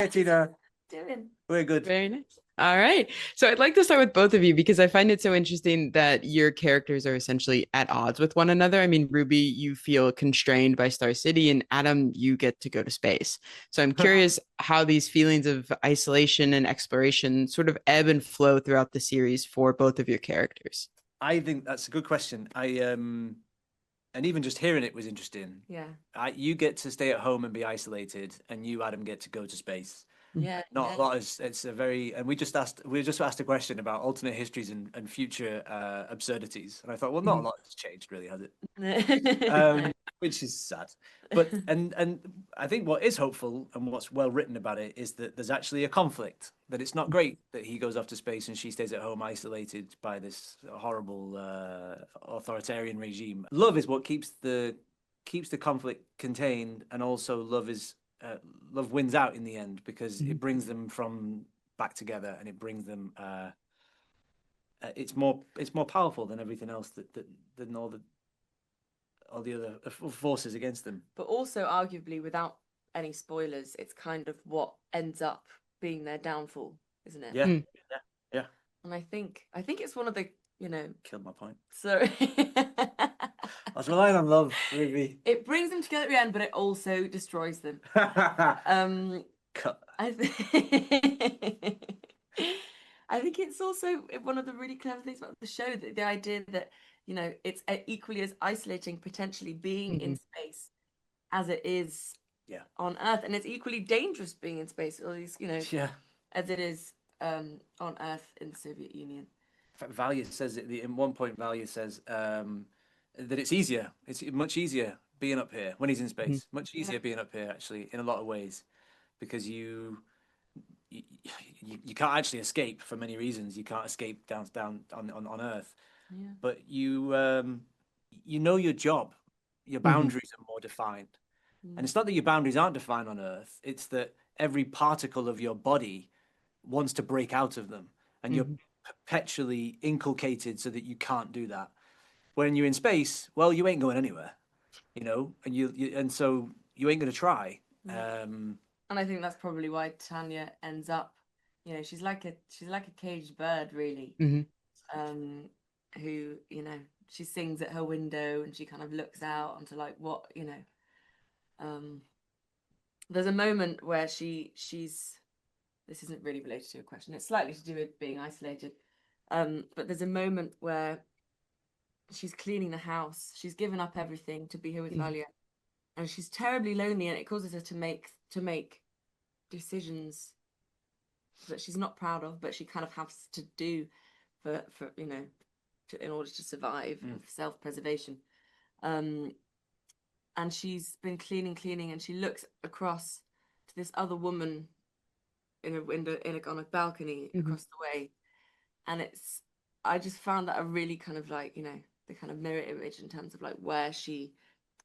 Hey, Tina. Doing? We're good. Very nice. All right. So I'd like to start with both of you because I find it so interesting that your characters are essentially at odds with one another. I mean, Ruby, you feel constrained by Star City, and Adam, you get to go to space. So I'm curious how these feelings of isolation and exploration sort of ebb and flow throughout the series for both of your characters. I think that's a good question. And even just hearing it was interesting. Yeah. You get to stay at home and be isolated, and you, Adam, get to go to space. Yeah. Not a lot. It's a very, and we just asked a question about alternate histories and future absurdities, and I thought, well, not a lot has changed, really, has it? Which is sad. But and I think what is hopeful and what's well written about it is that there's actually a conflict. That it's not great that he goes off to space and she stays at home isolated by this horrible authoritarian regime. Love is what keeps the conflict contained, and also love wins out in the end because it brings them from back together, and it brings them. It's more powerful than everything else than all the other forces against them. But also, arguably, without any spoilers, it's kind of what ends up being their downfall, isn't it? Yeah, yeah. And I think it's one of the, Killed my point. So I was relying on love, Ruby. it brings them together at the end, but it also destroys them. Cut. I think it's also one of the really clever things about the show, that the idea that, it's equally as isolating potentially being in space as it is on Earth, and it's equally dangerous being in space, or at least, as it is on Earth in the Soviet Union. In fact, Valia says it in one point. Valia says that it's easier. It's much easier being up here when he's in space. Much easier being up here, actually, in a lot of ways, because you can't actually escape for many reasons. You can't escape down on Earth. Yeah. But you know your job. Your boundaries are more defined. And it's not that your boundaries aren't defined on Earth. It's that every particle of your body wants to break out of them, and you're perpetually inculcated so that you can't do that. When you're in space, well, you ain't going anywhere, and so you ain't going to try. And I think that's probably why Tanya ends up, she's like a caged bird, really. Who, she sings at her window and she kind of looks out onto like what, there's a moment where she's this isn't really related to a question, it's slightly to do with being isolated, but there's a moment where she's cleaning the house, she's given up everything to be here with Valia, and she's terribly lonely, and it causes her to make decisions that she's not proud of, but she kind of has to do for in order to survive, self-preservation. And she's been cleaning, and she looks across to this other woman in a window on a balcony across the way, and I just found that a really kind of like, the kind of mirror image in terms of like where she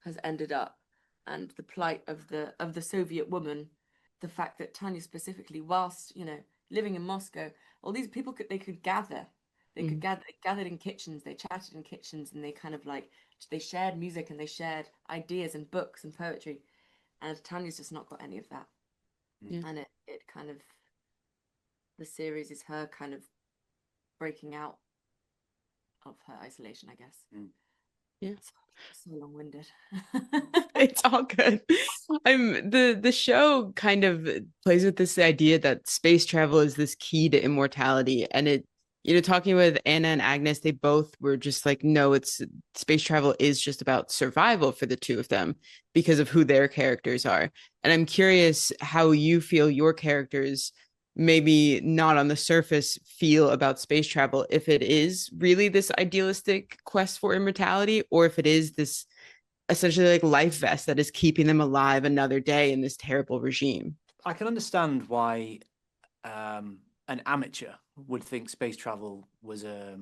has ended up, and the plight of the Soviet woman, the fact that Tanya specifically, whilst living in Moscow, all these people could gather. They gathered in kitchens, they chatted in kitchens, and they kind of like, they shared music and they shared ideas and books and poetry. And Tanya's just not got any of that. And it kind of, the series is her kind of breaking out of her isolation, I guess. Yeah. So long-winded. It's all good. The show kind of plays with this idea that space travel is this key to immortality, and it, talking with Anna and Agnes, they both were just like, no, it's space travel is just about survival for the two of them because of who their characters are. And I'm curious how you feel your characters, maybe not on the surface, feel about space travel, if it is really this idealistic quest for immortality, or if it is this essentially like life vest that is keeping them alive another day in this terrible regime. I can understand why an amateur would think space travel was the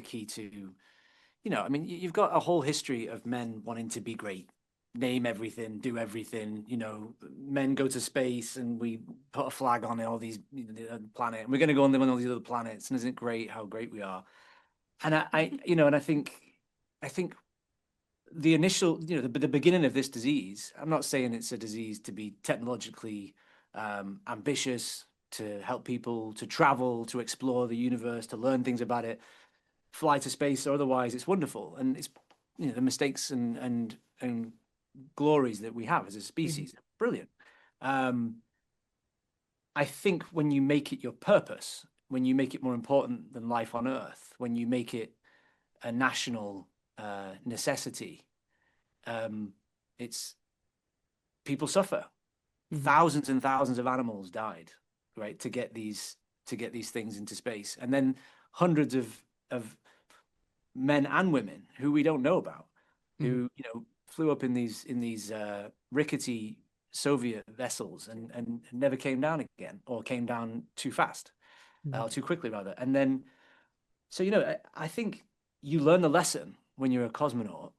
key to, I mean, you've got a whole history of men wanting to be great, name everything, do everything. Men go to space and we put a flag on all these planet, and we're going to go and live on all these other planets, and isn't it great how great we are? And I and I think the initial, the beginning of this disease, I'm not saying it's a disease to be technologically ambitious, to help people to travel, to explore the universe, to learn things about it, fly to space or otherwise. It's wonderful. And it's, the mistakes and glories that we have as a species, brilliant. I think when you make it your purpose, when you make it more important than life on Earth, when you make it a national necessity, it's people suffer. Thousands and thousands of animals died, right, to get these things into space, and then hundreds of men and women who we don't know about, who flew up in these rickety Soviet vessels and never came down again, or came down too fast, or too quickly rather. And then, so I think you learn the lesson when you're a cosmonaut.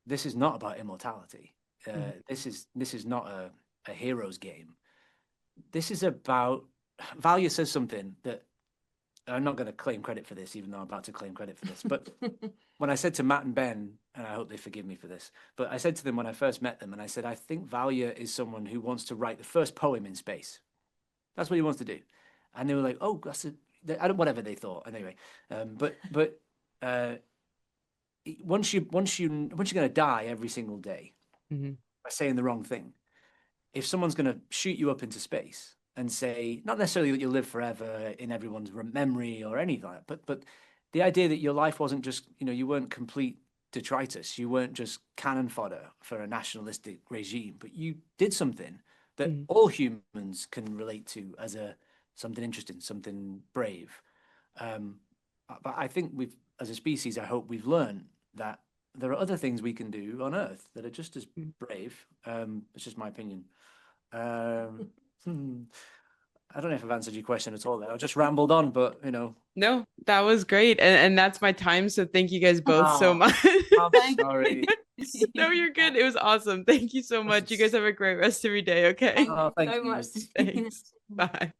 This is not about immortality. This is not a hero's game. This is about, Valia says something that I'm not going to claim credit for this, even though I'm about to claim credit for this. But when I said to Matt and Ben, and I hope they forgive me for this, but I said to them when I first met them, and I said, I think Valia is someone who wants to write the first poem in space. That's what he wants to do. And they were like, oh, whatever they thought. Anyway, once you're going to die every single day by saying the wrong thing, if someone's going to shoot you up into space and say, not necessarily that you'll live forever in everyone's memory or anything like that, but the idea that your life wasn't just, you weren't complete detritus, you weren't just cannon fodder for a nationalistic regime, but you did something that all humans can relate to as something interesting, something brave. But I think as a species, I hope we've learned that there are other things we can do on Earth that are just as brave. It's just my opinion. I don't know if I've answered your question at all there. I just rambled on, but No, that was great. And that's my time. So thank you guys both so much. I'm sorry. No, you're good. It was awesome. Thank you so much. You guys have a great rest of your day. Okay. Thank so you. much. Thanks. Bye.